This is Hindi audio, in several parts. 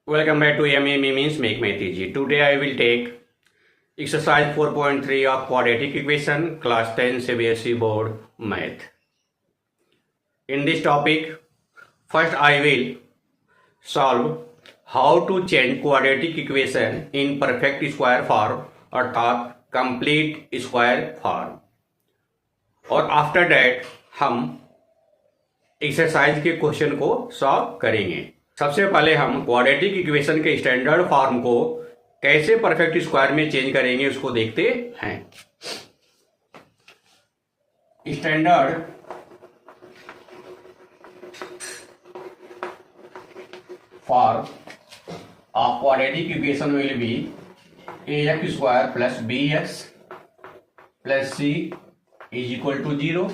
Welcome back to MEME means Make Math Easy. Today I will take exercise 4.3 of quadratic equation class 10 CBSE board math. In this topic, first I will solve how to change quadratic equation in perfect square form अर्थात complete square form और आफ्टर दैट हम एक्सरसाइज के क्वेश्चन को सॉल्व करेंगे। सबसे पहले हम क्वाड्रेटिक इक्वेशन के स्टैंडर्ड फॉर्म को कैसे परफेक्ट स्क्वायर में चेंज करेंगे उसको देखते हैं। Standard form of quadratic equation will be ax square plus bx plus c is equal to 0।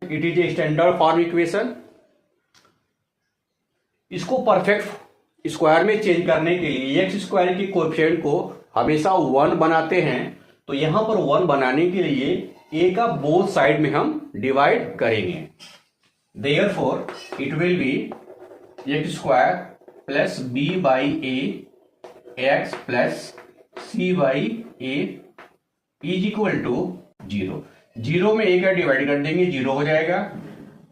It is a standard form equation. इसको परफेक्ट स्क्वायर में चेंज करने के लिए एक्स स्क्वायर के कोएफिशिएंट को हमेशा 1 बनाते हैं, तो यहां पर 1 बनाने के लिए ए का बोथ साइड में हम डिवाइड करेंगे। Therefore it will be x square plus B by a x plus c by a is equal to 0। 0 में ए का डिवाइड कर देंगे, 0 हो जाएगा।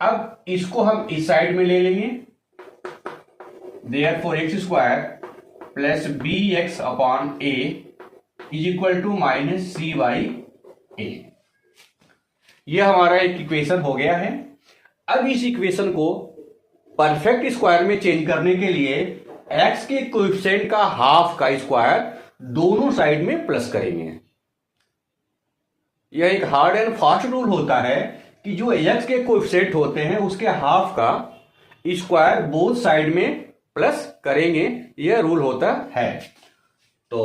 अब इसको हम इस साइड में ले लेंगे। Therefore x square plus B X upon A is equal to minus C by A. यह हमारा एक इक्वेशन हो गया है। अब इस इक्वेशन को परफेक्ट स्क्वायर में चेंज करने के लिए x के कोएफिशिएंट का हाफ का स्क्वायर दोनों साइड में प्लस करेंगे। यह एक हार्ड एंड फास्ट रूल होता है कि जो x के कोएफिशिएंट होते हैं उसके हाफ का स्क्वायर बोथ साइड में प्लस करेंगे, यह रूल होता है। तो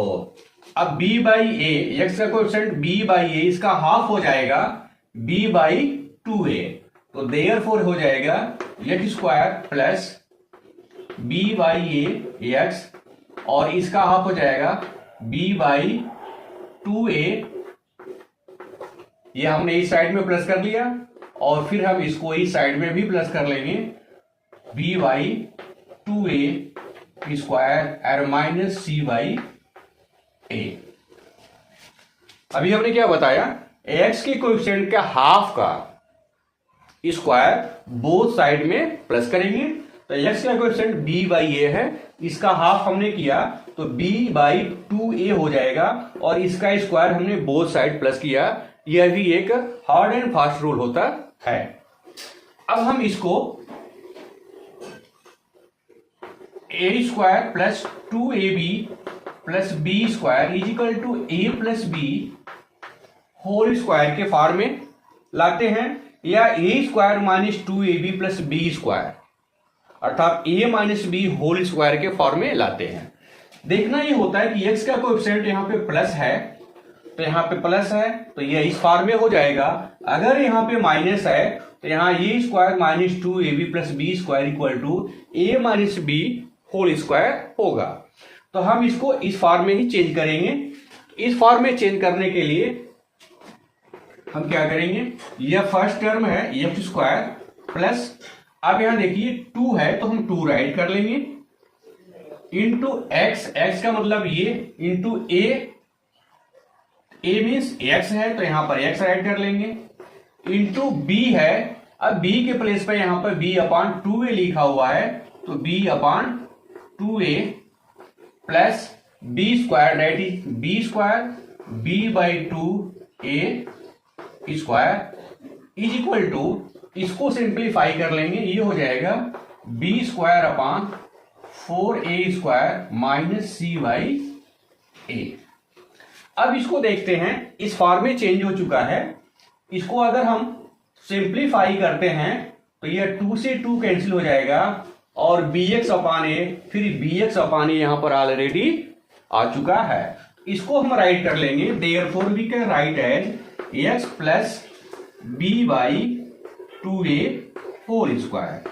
अब b बाई ए, एक्स का कोएफिशिएंट b बाई ए, इसका हाफ हो जाएगा b बाई 2a। तो देयरफॉर हो जाएगा x square plus b by a x और इसका हाफ हो जाएगा b बाई 2a। ये हमने इस साइड में प्लस कर लिया और फिर हम इसको इस साइड में भी प्लस कर लेंगे, b बाई 2a स्क्वायर और माइनस सी बाई ए। अभी हमने क्या बताया, एक्स के कोएफिशिएंट का हाफ का स्क्वायर बोथ साइड में प्लस करेंगे। तो एक्स का कोएफिशिएंट b बाई ए है, इसका हाफ हमने किया तो b बाई 2a हो जाएगा और इसका स्क्वायर हमने बोथ साइड प्लस किया। यह भी एक हार्ड एंड फास्ट रूल होता है। अब हम इसको A square plus 2ab plus B square is equal to A plus B whole square के फॉर्म में लाते हैं, या A square minus 2ab plus B square अर्थात A minus B whole square के फॉर्म में लाते हैं। देखना ये होता है कि एक्स का कोएफिशिएंट यहाँ पे प्लस है तो यहाँ पे प्लस है तो यह इस फॉर्म में हो जाएगा। अगर यहाँ पे माइनस है तो यहाँ A square minus 2ab plus B square equal to A minus B whole square होगा। तो हम इसको इस फॉर्म में ही चेंज करेंगे। इस फॉर्म में चेंज करने के लिए हम क्या करेंगे, यह फर्स्ट टर्म है एक्स स्क्वायर प्लस, अब यहां देखिए 2 है तो हम 2 राइट कर लेंगे इंटू एक्स, एक्स का मतलब ये इंटू ए मीन्स एक्स है तो यहां पर एक्स राइट कर लेंगे, इंटू बी है। अब बी के प्लेस पर यहां पर b अपॉन 2a लिखा हुआ है तो b upon 2a plus B square that is B square b by 2a square is equal to, इसको सिंप्लीफाई कर लेंगे, ये हो जाएगा b square upon 4a square minus C by A. अब इसको देखते हैं, इस फॉर्म में चेंज हो चुका है। इसको अगर हम सिंप्लीफाई करते हैं तो यह 2 से 2 कैंसिल हो जाएगा और bx अपान ए, फिर bx अपान ए यहां पर ऑलरेडी आ चुका है। इसको हम राइट कर लेंगे, therefore we can write as x plus B by 2a whole square.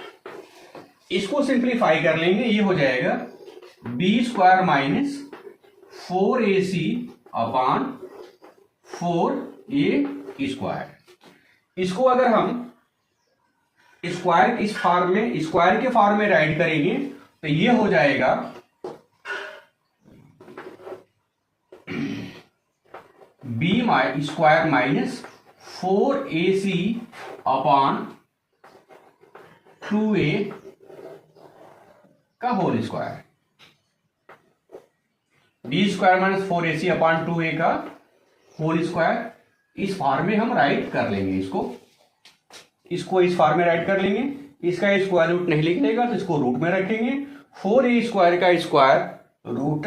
इसको सिंप्लीफाई कर लेंगे, ये हो जाएगा b square minus 4ac upon 4a square. इसको अगर हम स्क्वायर इस फॉर्म में, स्क्वायर के फॉर्म में राइट करेंगे तो ये हो जाएगा B square minus 4ac upon 2a का whole square, b square minus 4ac upon 2a का होल स्क्वायर। इस फॉर्म में हम राइट कर लेंगे, इसको इस फॉर्म में राइट कर लेंगे। इसका स्क्वायर रूट नहीं लिखने तो इसको रूट में रखेंगे। 4a स्क्वायर का स्क्वायर रूट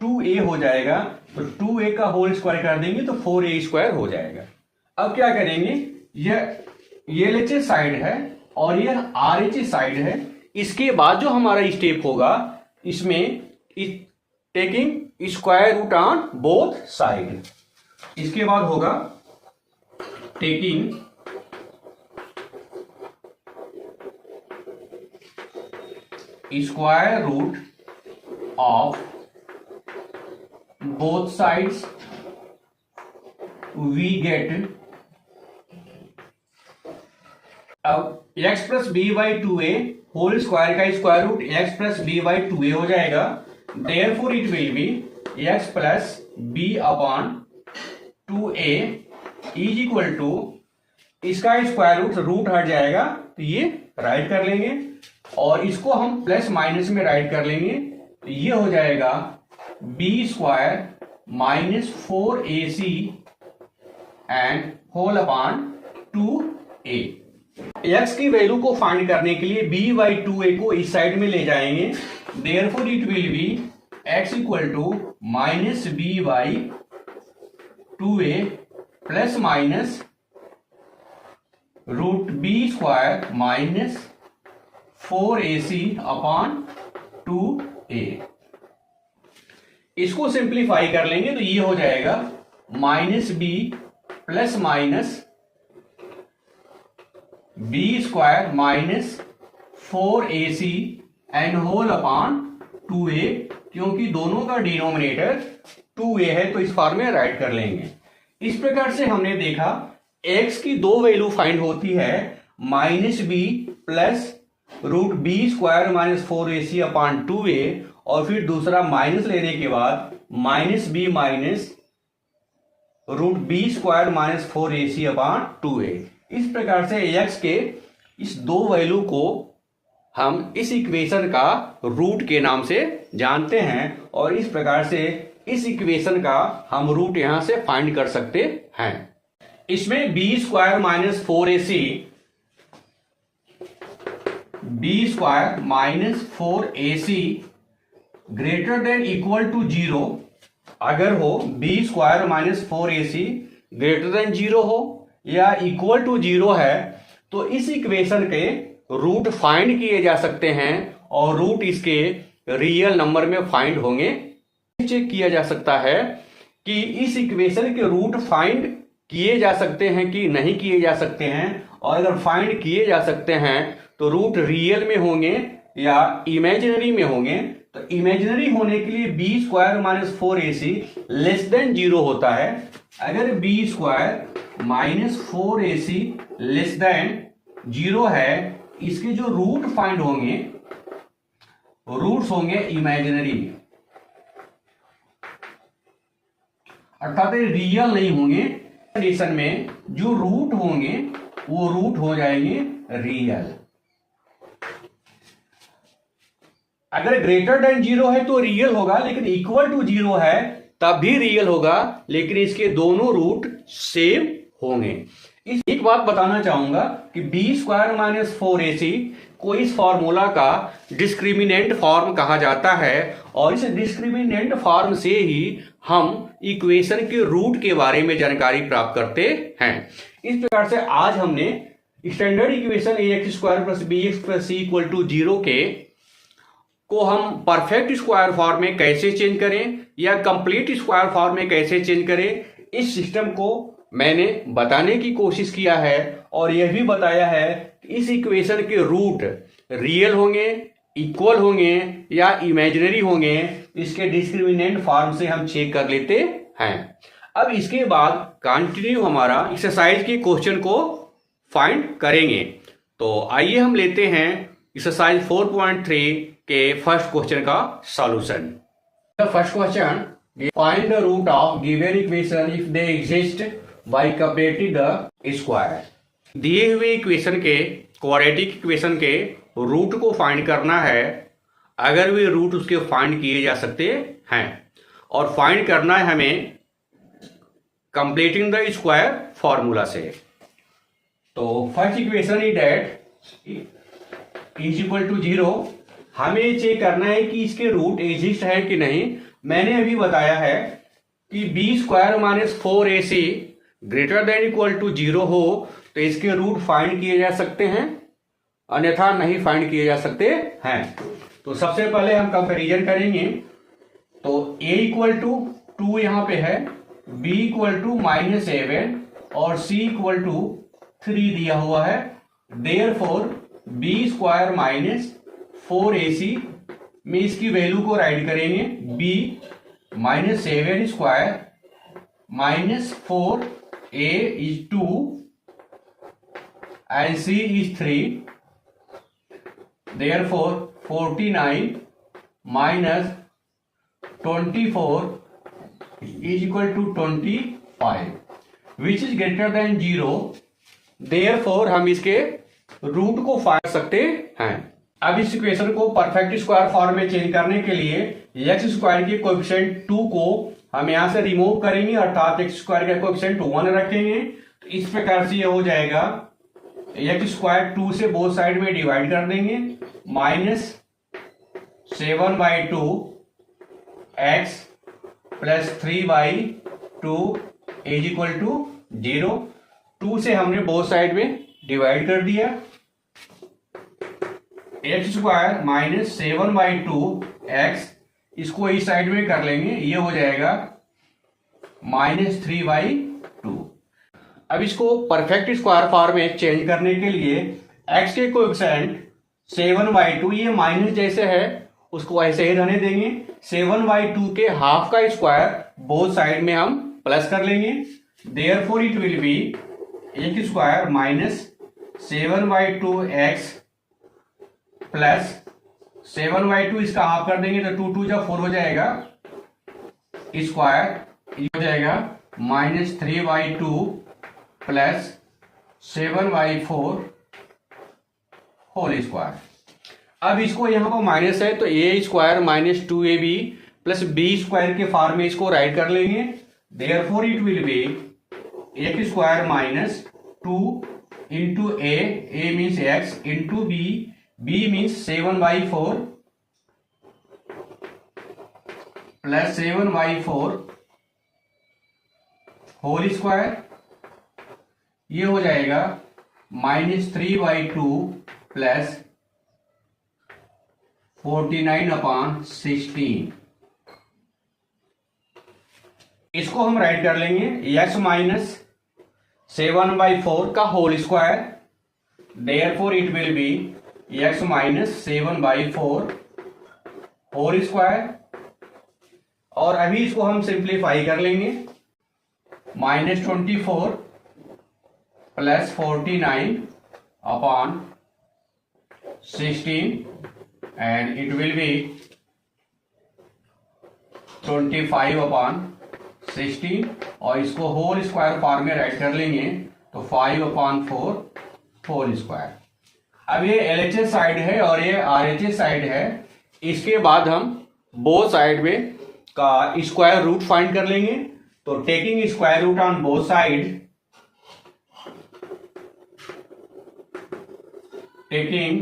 2a हो जाएगा, तो 2a का होल स्क्वायर कर देंगे तो 4a स्क्वायर हो जाएगा। अब क्या करेंगे, ये LHS साइड है और ये RHS साइड है। इसके बाद जो हमारा स्टेप होगा, इसमें taking square root on both side, इसके बाद होगा taking square root of both sides, we get, अब x plus B by 2a whole square का square root x plus B by 2a हो जाएगा। Therefore it will be x plus B upon 2a is equal to, इसका स्क्वायर रूट हट जाएगा तो ये राइट कर लेंगे और इसको हम प्लस माइनस में राइट कर लेंगे, तो ये हो जाएगा b square minus 4ac and whole upon 2a। x की वैल्यू को फाइंड करने के लिए b बाई 2a को इस साइड में ले जाएंगे। Therefore it will be x equal to minus b by 2a plus minus root b square minus 4ac upon 2a। इसको सिंप्लीफाई कर लेंगे तो ये हो जाएगा minus b plus minus b square minus 4ac and whole upon 2a, क्योंकि दोनों का डिनोमिनेटर 2a है तो इस फॉर्म में राइट कर लेंगे। इस प्रकार से हमने देखा x की दो वैल्यू फाइंड होती है, minus b plus root b square minus 4ac upon 2a, और फिर दूसरा माइनस लेने के बाद minus b minus root b square minus 4ac upon 2a। इस प्रकार से x के इस दो वैल्यू को हम इस इक्वेशन का रूट के नाम से जानते हैं और इस प्रकार से इस इक्वेशन का हम रूट यहां से फाइंड कर सकते हैं। इसमें b square minus 4ac, b square minus 4ac greater than equal to 0 अगर हो, b square minus 4ac greater than 0 हो या इक्वल टू 0 है, तो इस इक्वेशन के रूट फाइंड किए जा सकते हैं और रूट इसके रियल नंबर में फाइंड होंगे। चेक किया जा सकता है कि इस इक्वेशन के रूट फाइंड किए जा सकते हैं कि नहीं किए जा सकते हैं, और अगर फाइंड किए जा सकते हैं तो रूट रियल में होंगे या इमेजिनरी में होंगे। तो इमेजिनरी होने के लिए b square minus 4ac less than 0 होता है। अगर b square minus 4ac less than 0 है, इसके जो रूट फाइंड होंगे, रूट्स होंगे इमेजिनरी, अर्थात रियल नहीं होंगे। कंडीशन में जो रूट होंगे वो रूट हो जाएंगे रियल। अगर ग्रेटर देन 0 है तो रियल होगा, लेकिन इक्वल टू 0 है तब भी रियल होगा, लेकिन इसके दोनों रूट सेम होंगे। एक बात बताना चाहूंगा कि बी स्क्वायर माइनस 4ac को इस फॉर्मूला का डिस्क्रिमिनेंट फॉर्म कहा जाता है और इस डिस्क्रिमिनेंट फॉर्म से ही हम इक्वेशन के रूट के बारे में जानकारी प्राप्त करते हैं। इस प्रकार से आज हमने standard equation ax square plus bx plus c equal to 0 को हम परफेक्ट स्क्वायर फॉर्म में कैसे चेंज करें या कंप्लीट स्क्वायर फॉर्म में कैसे चेंज करें, इस सिस्टम को मैंने बताने की कोशिश किया है और यह भी बताया है कि इस इक्वेशन के रूट रियल होंगे, इक्वल होंगे या इमेजिनरी होंगे। इसके डिस्क्रिमिनेंट फॉर्म से हम चेक कर लेते हैं। अब इसके बाद कंटिन्यू हमारा एक्सरसाइज के क्वेश्चन को फाइंड करेंगे। तो आइए हम लेते हैं एक्सरसाइज 4.3 के फर्स्ट क्वेश्चन का solution. First question, Find the root of given equation if they exist by calculating the square. दिए हुए इक्वेशन के क्वाड्रेटिक इक्वेशन के रूट को फाइंड करना है अगर वे रूट उसके फाइंड किए जा सकते हैं, और फाइंड करना है हमें कंप्लीटिंग द स्क्वायर फॉर्मूला से। तो first equation is that is equal to 0। हमें चेक करना है कि इसके रूट एग्जिस्ट है कि नहीं। मैंने अभी बताया है कि b square minus 4ac greater than equal to 0 हो तो इसके रूट फाइंड किए जा सकते हैं, अन्यथा नहीं फाइंड किए जा सकते हैं। तो सबसे पहले हम कंपैरिजन करेंगे। तो a इक्वल टू 2 यहां पे है, b इक्वल टू -7 और c इक्वल टू 3 दिया हुआ है। Therefore b square minus 4ac में इसकी वैल्यू को राइट करेंगे। b -7 square minus 4a is 2 and c is 3, therefore 49 minus 24 is equal to 25 which is greater than 0, therefore हम इसके रूट को फाइंड सकते हैं। अब इस इक्वेशन को परफेक्ट स्क्वायर फॉर्म में चेंज करने के लिए एक्स स्क्वायर के कोएफिशिएंट 2 को हम यहां से रिमूव करेंगे, अर्थात एक्स स्क्वायर का कोएफिशिएंट 1 रखेंगे। तो इस प्रकार से ये हो जाएगा एक्स स्क्वायर 2 से बोथ साइड में डिवाइड कर देंगे, -7/2 x plus 3/2 is equal to 0। 2 से हमने बोथ साइड में डिवाइड कर दिया। एक्स स्क्वायर -7/2 एक्स, इसको इस साइड में कर लेंगे, ये हो जाएगा -3/2। अब इसको परफेक्ट स्क्वायर फॉर्म में चेंज करने के लिए x के कोएफिशिएंट 7/2, ये माइनस जैसे है उसको ऐसे ही रहने देंगे। 7/2 के हाफ का स्क्वायर बोथ साइड में हम प्लस कर लेंगे। Therefore it will be x square -7/2 x plus 7/2 इसका हाफ कर देंगे तो 2 2 जा 4 हो जाएगा, स्क्वायर ये हो जाएगा -3/2 प्लस 7/4 होल स्क्वायर। अब इसको यहां पर माइनस है तो a square minus 2ab plus b square के फॉर्म में इसको राइट कर लेंगे। Therefore it will be x square minus 2 into a means x into b means 7/4 plus 7/4 whole square, ये हो जाएगा -3/2 प्लस 49/16। इसको हम राइट कर लेंगे x माइनस 7/4 का whole square. Therefore it will be x minus 7/4 whole square, और अभी इसको हम सिंप्लीफाई कर लेंगे। -24 plus 49/16 and it will be 25/16, और इसको होल स्क्वायर फॉर्म में राइट कर लेंगे तो 5/4 होल स्क्वायर। अब ये LHS साइड है और ये RHS साइड है। इसके बाद हम बोथ साइड में का स्क्वायर रूट फाइंड कर लेंगे। तो taking square root on both side, taking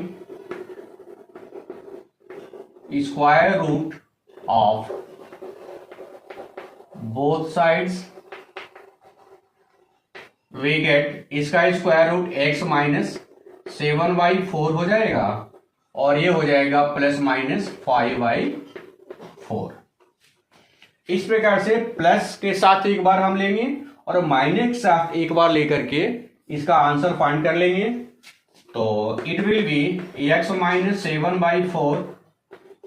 square root of both sides we get इसका स्क्वायर रूट x माइनस 7/4 हो जाएगा और ये हो जाएगा ±5/4। इस प्रकार से प्लस के साथ एक बार हम लेंगे और माइनस के साथ एक बार लेकर के इसका आंसर फाइंड कर लेंगे। तो it will be x minus 7/4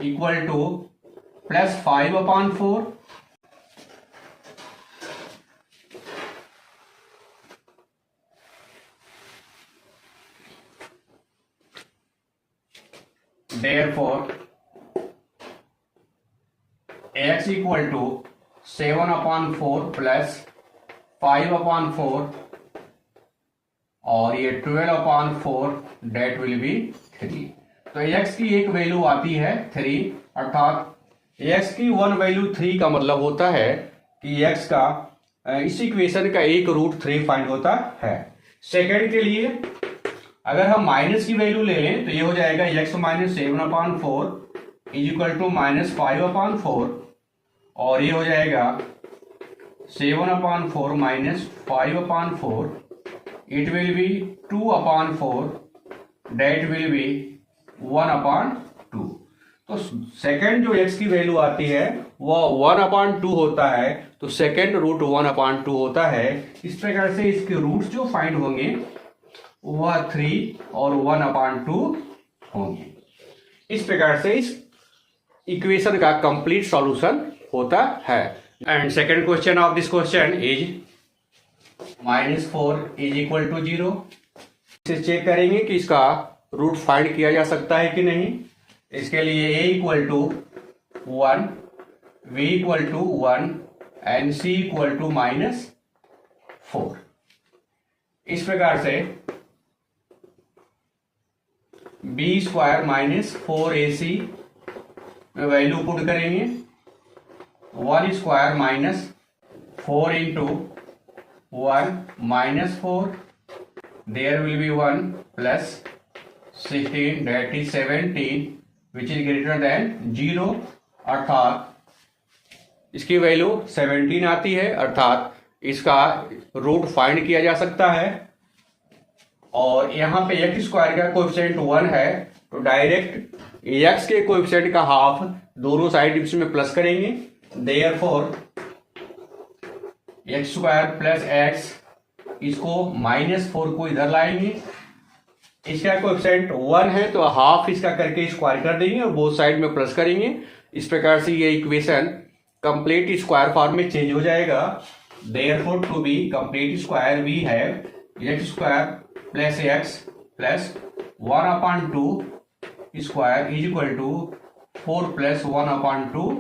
equal to +5/4 therefore x equal to 7/4 plus 5/4 और ये 12/4 डेट विल बी 3। तो x की एक वैल्यू आती है 3, अर्थात x की वन वैल्यू 3 का मतलब होता है कि x का इस इक्वेशन का एक रूट 3 फाइंड होता है। सेकेंड के लिए अगर हम माइनस की वैल्यू ले लें तो ये हो जाएगा x minus 7/4 is equal to minus 5/4 और ये हो जाएगा 7/4 minus 5/4 it will be 2/4 that will be 1/2। तो सेकेंड जो x की वैल्यू आती है वह 1/2 होता है, तो सेकेंड रूट 1/2 होता है। इस प्रकार से इसके रूट्स जो फाइंड होंगे वह 3 और 1/2 होंगे। इस प्रकार से इस इक्वेशन का कंप्लीट सॉल्यूशन होता है। And second question of this question is -4 is equal to 0। इसे चेक करेंगे कि इसका रूट फाइंड किया जा सकता है कि नहीं। इसके लिए a equal to 1, v equal to 1 and c equal to -4। इस प्रकार से b स्क्वायर माइनस 4ac में वैल्यू पुट करेंगे। 1 square minus 4 into 1 -4 there will be 1 plus 16 that is 17 which is greater than 0, अर्थात इसकी वैल्यू 17 आती है, अर्थात इसका रूट फाइंड किया जा सकता है। और यहाँ पे x स्क्वायर का कोएफिशिएंट 1 है, तो डायरेक्ट x के कोएफिशिएंट का हाफ दोनों साइड इसमें प्लस करेंगे। Therefore x square plus x, इसको -4 को इधर लाएंगे। इसका कोएफिशिएंट 1 है तो हाफ इसका करके स्क्वायर कर देंगे और बोथ साइड में प्लस करेंगे। इस प्रकार से ये इक्वेशन कंप्लीट स्क्वायर फॉर्म में चेंज हो जाएगा। Therefore to be complete square we have x square plus x plus 1/2 square is equal to 4 plus 1/2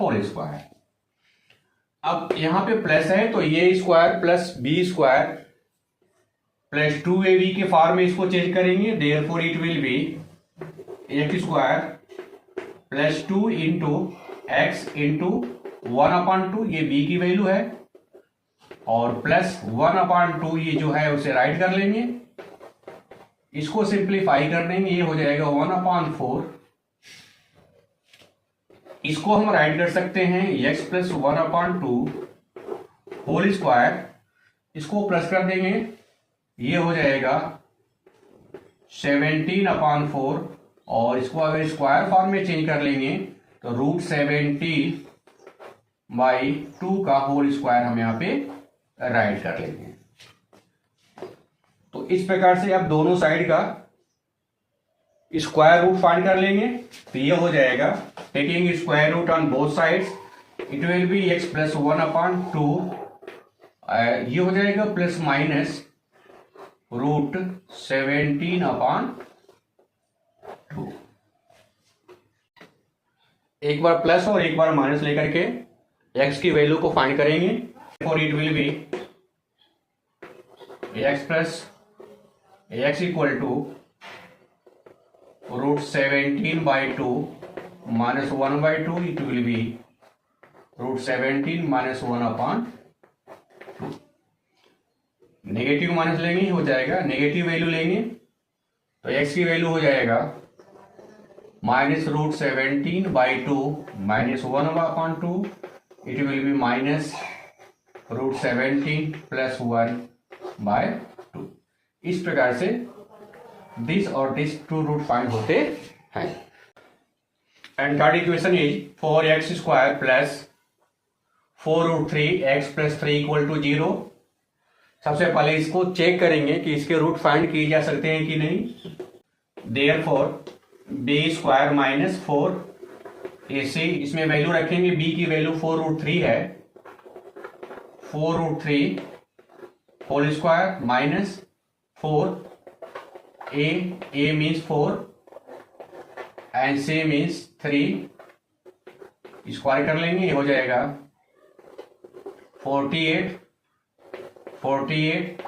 whole square. अब यहां पे प्लस है तो ये square plus B square plus 2ab के फॉर्म में इसको चेंज करेंगे। Therefore it will be x square plus 2 into x into 1/2, ये b की वैल्यू है, और प्लस 1/2 ये जो है उसे राइट कर लेंगे। इसको सिंप्लीफाई कर देंगे, ये हो जाएगा 1/4। इसको हम राइट कर सकते हैं x प्लस 1/2 होल स्क्वायर। इसको प्लस कर देंगे, ये हो जाएगा 17/4, और इसको अगर स्क्वायर फॉर्म में चेंज कर लेंगे तो रूट 17/2 का होल स्क्वायर हम यहाँ पे राइट कर लेंगे। तो इस प्रकार से आप दोनों साइड का स्क्वायर रूट फाइंड कर लेंगे। तो ये हो जाएगा taking square root on both sides it will be x plus 1/2, ये हो जाएगा प्लस माइनस रूट 17/2। एक बार प्लस और एक बार माइनस लेकर के x की वैल्यू को फाइंड करेंगे। For it will be x plus x equal to root 17/2 minus 1/2 it will be root 17 minus 1/2। Negative minus लेंगे, हो जाएगा नेगेटिव वैल्यू लेंगे तो x की वैल्यू हो जाएगा minus root 17/2 minus 1/2 it will be minus root 17 plus 1/2। इस प्रकार से दिस और दिस टू रूट फाइंड होते हैं। And third equation is 4x square plus 4 root 3x plus 3 equal to 0। सबसे पहले इसको चेक करेंगे कि इसके रूट फाइंड किए जा सकते हैं कि नहीं। Therefore b square minus 4ac, इसमें वैल्यू रखेंगे, b की वैल्यू 4 रूट 3 है, 4 root 3 whole square minus 4 a means 4 and c means 3, square कर लेंगे, ये हो जाएगा 48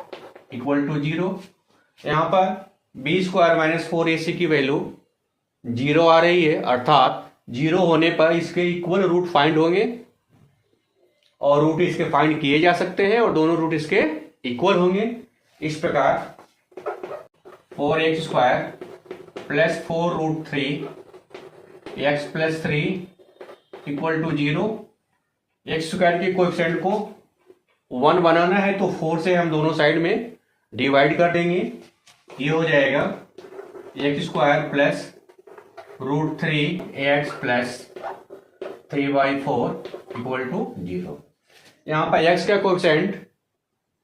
इक्वल टू 0। यहाँ पर बी स्क्वायर माइनस 4ac की वैल्यू 0 आ रही है, अर्थात 0 होने पर इसके इक्वल रूट फाइंड होंगे और रूट इसके फाइंड किए जा सकते हैं और दोनों रूट इसके इक्वल होंगे। इस प्रकार 4x square plus 4√3 x plus 3 equal to 0। X square के कोएफिशिएंट को 1 बनाना है तो 4 से हम दोनों साइड में डिवाइड कर देंगे। ये हो जाएगा x square plus √3 ax plus 3/4 equal to 0। यहाँ पर x का कोएफिशिएंट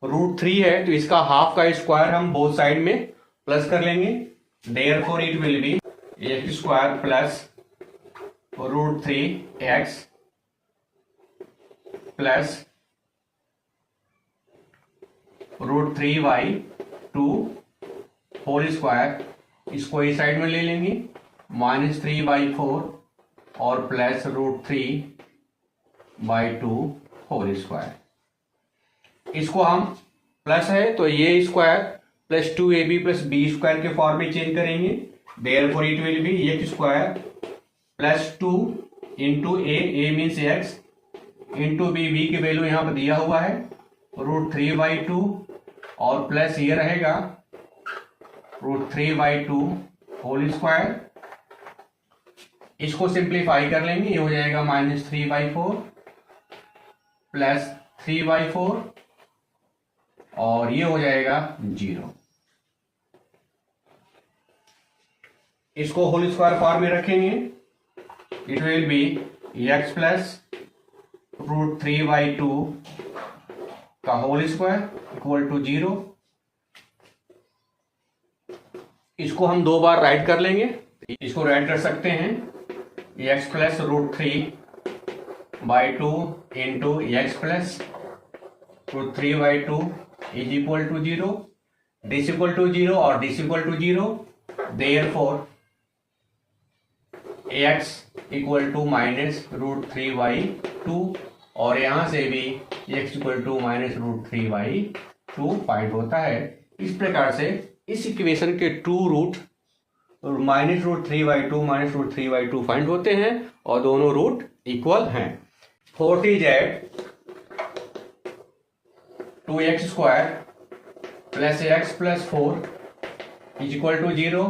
√3 है तो इसका हाफ का स्क्वायर हम बोथ साइड में प्लस कर लेंगे। Therefore it will be x square plus √3 x plus √3/2 whole square, इसको इस साइड में ले लेंगे, -3/4 और प्लस √3/2 होल स्क्वायर। इसको हम प्लस है तो ये square plus 2ab plus B square के फॉर्म में चेंज करेंगे। Therefore it will be x square plus 2 into a means x into b की वैल्यू यहां पर दिया हुआ है √3/2 और प्लस ये रहेगा √3/2 होल स्क्वायर। इसको सिंप्लीफाई कर लेंगे, ये हो जाएगा -3/4 प्लस 3/4 और ये हो जाएगा 0। इसको होल स्क्वायर फॉर्म में रखेंगे। It will be x plus √3/2 का होल स्क्वायर इक्वल टू 0। इसको हम दो बार राइट कर लेंगे। इसको राइट कर सकते हैं x plus √3/2 into x plus √3/2 is equal to 0। This equal to 0 और this equal to 0। Therefore x equal to -√3/2 और यहां से भी x इक्वल टू -√3/2 फाइंड होता है। इस प्रकार से इस इक्वेशन के टू रूट -√3/2 फाइंड होते हैं और दोनों रूट इक्वल हैं। 40z 2x square plus x plus 4 is equal to 0।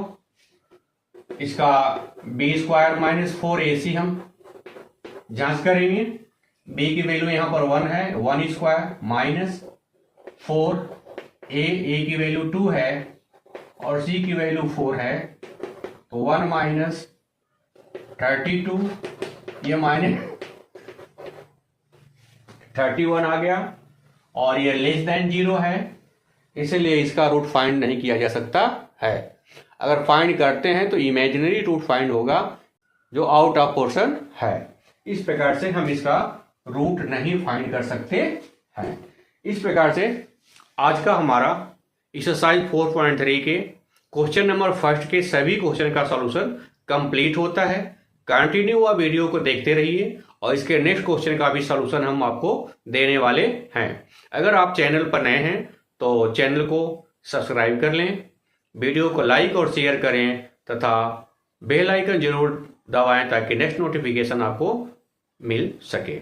इसका b स्क्वायर माइनस 4ac हम जांच करेंगे। b की वैल्यू यहां पर 1 है, 1 स्क्वायर माइनस 4 a की वैल्यू 2 है और c की वैल्यू 4 है तो 1 माइनस 32 ये माइनस 31 आ गया और ये लेस देन 0 है, इसलिए इसका रूट फाइंड नहीं किया जा सकता है। अगर फाइंड करते हैं तो इमेजिनरी रूट फाइंड होगा जो आउट ऑफ पोर्शन है। इस प्रकार से हम इसका रूट नहीं फाइंड कर सकते हैं। इस प्रकार से आज का हमारा एक्सरसाइज 4.3 के क्वेश्चन नंबर फर्स्ट के सभी क्वेश्चन का सॉल्यूशन कंप्लीट होता है। कंटिन्यू हुआ वीडियो को देखते रहिए और इसके नेक्स्ट क्वेश्चन का भी सॉल्यूशन हम आपको देने वाले हैं। अगर आप चैनल पर नए हैं तो चैनल को सब्सक्राइब कर लें, वीडियो को लाइक और शेयर करें तथा बेल आइकन जरूर दबाएं ताकि नेक्स्ट नोटिफिकेशन आपको मिल सके।